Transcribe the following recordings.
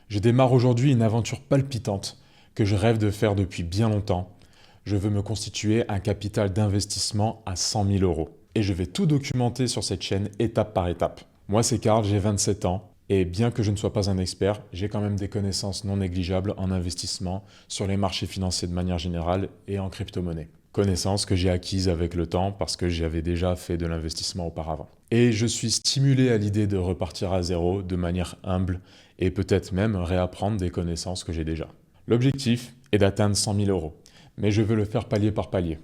Je démarre aujourd'hui une aventure palpitante que je rêve de faire depuis bien longtemps. Je veux me constituer un capital d'investissement à 100 000 euros. Et je vais tout documenter sur cette chaîne étape par étape. Moi, c'est Karl, j'ai 27 ans. Et bien que je ne sois pas un expert, j'ai quand même des connaissances non négligeables en investissement sur les marchés financiers de manière générale et en crypto-monnaie. Connaissances que j'ai acquises avec le temps parce que j'avais déjà fait de l'investissement auparavant. Et je suis stimulé à l'idée de repartir à zéro de manière humble et peut-être même réapprendre des connaissances que j'ai déjà. L'objectif est d'atteindre 100 000 euros, mais je veux le faire palier par palier.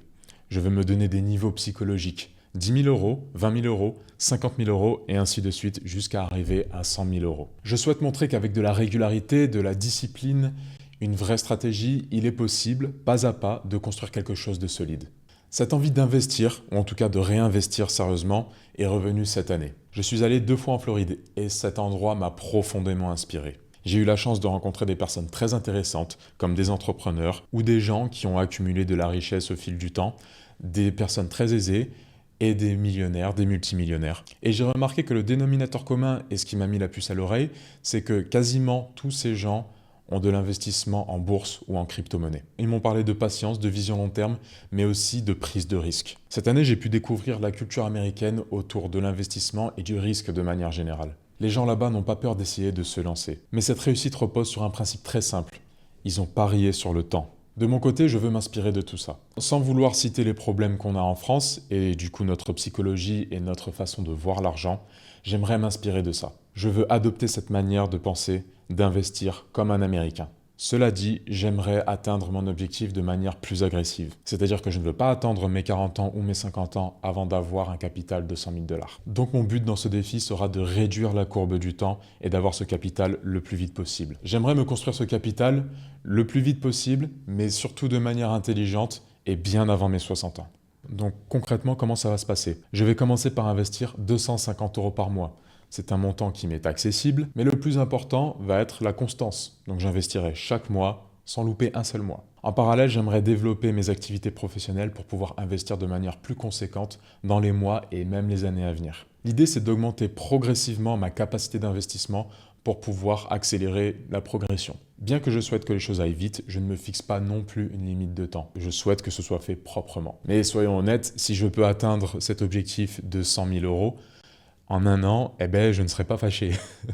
Je veux me donner des niveaux psychologiques, 10 000 euros, 20 000 euros, 50 000 euros et ainsi de suite jusqu'à arriver à 100 000 euros. Je souhaite montrer qu'avec de la régularité, de la discipline, une vraie stratégie, il est possible, pas à pas, de construire quelque chose de solide. Cette envie d'investir, ou en tout cas de réinvestir sérieusement, est revenue cette année. Je suis allé 2 fois en Floride et cet endroit m'a profondément inspiré. J'ai eu la chance de rencontrer des personnes très intéressantes, comme des entrepreneurs ou des gens qui ont accumulé de la richesse au fil du temps, des personnes très aisées et des millionnaires, des multimillionnaires. Et j'ai remarqué que le dénominateur commun, et ce qui m'a mis la puce à l'oreille, c'est que quasiment tous ces gens ont de l'investissement en bourse ou en crypto-monnaie. Ils m'ont parlé de patience, de vision long terme, mais aussi de prise de risque. Cette année, j'ai pu découvrir la culture américaine autour de l'investissement et du risque de manière générale. Les gens là-bas n'ont pas peur d'essayer de se lancer. Mais cette réussite repose sur un principe très simple. Ils ont parié sur le temps. De mon côté, je veux m'inspirer de tout ça. Sans vouloir citer les problèmes qu'on a en France, et du coup notre psychologie et notre façon de voir l'argent, j'aimerais m'inspirer de ça. Je veux adopter cette manière de penser, d'investir comme un Américain. Cela dit, j'aimerais atteindre mon objectif de manière plus agressive. C'est-à-dire que je ne veux pas attendre mes 40 ans ou mes 50 ans avant d'avoir un capital de 100 000 $. Donc mon but dans ce défi sera de réduire la courbe du temps et d'avoir ce capital le plus vite possible. J'aimerais me construire ce capital le plus vite possible, mais surtout de manière intelligente et bien avant mes 60 ans. Donc concrètement, comment ça va se passer? Je vais commencer par investir 250 euros par mois. C'est un montant qui m'est accessible, mais le plus important va être la constance. Donc j'investirai chaque mois sans louper un seul mois. En parallèle, j'aimerais développer mes activités professionnelles pour pouvoir investir de manière plus conséquente dans les mois et même les années à venir. L'idée, c'est d'augmenter progressivement ma capacité d'investissement pour pouvoir accélérer la progression. Bien que je souhaite que les choses aillent vite, je ne me fixe pas non plus une limite de temps. Je souhaite que ce soit fait proprement. Mais soyons honnêtes, si je peux atteindre cet objectif de 100 000 euros, en un an, eh ben, je ne serai pas fâché.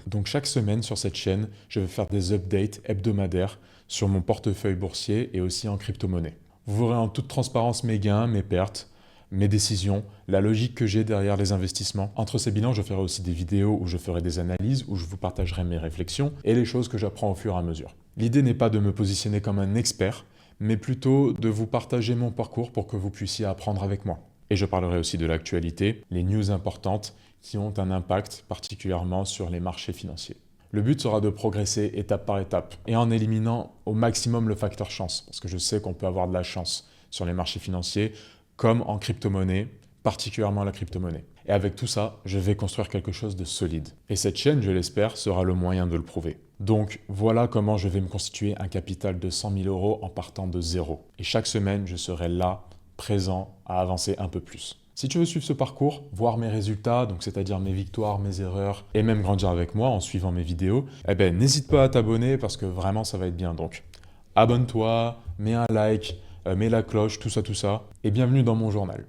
Donc chaque semaine sur cette chaîne, je vais faire des updates hebdomadaires sur mon portefeuille boursier et aussi en crypto-monnaie. Vous verrez en toute transparence mes gains, mes pertes, mes décisions, la logique que j'ai derrière les investissements. Entre ces bilans, je ferai aussi des vidéos où je ferai des analyses, où je vous partagerai mes réflexions et les choses que j'apprends au fur et à mesure. L'idée n'est pas de me positionner comme un expert, mais plutôt de vous partager mon parcours pour que vous puissiez apprendre avec moi. Et je parlerai aussi de l'actualité, les news importantes qui ont un impact particulièrement sur les marchés financiers. Le but sera de progresser étape par étape et en éliminant au maximum le facteur chance, parce que je sais qu'on peut avoir de la chance sur les marchés financiers, comme en crypto-monnaie, particulièrement la crypto-monnaie. Et avec tout ça, je vais construire quelque chose de solide. Et cette chaîne, je l'espère, sera le moyen de le prouver. Donc voilà comment je vais me constituer un capital de 100 000 euros en partant de zéro. Et chaque semaine, je serai là, présent, à avancer un peu plus. Si tu veux suivre ce parcours, voir mes résultats, donc c'est-à-dire mes victoires, mes erreurs, et même grandir avec moi en suivant mes vidéos, eh ben n'hésite pas à t'abonner parce que vraiment ça va être bien. Donc abonne-toi, mets un like, mets la cloche, tout ça, et bienvenue dans mon journal.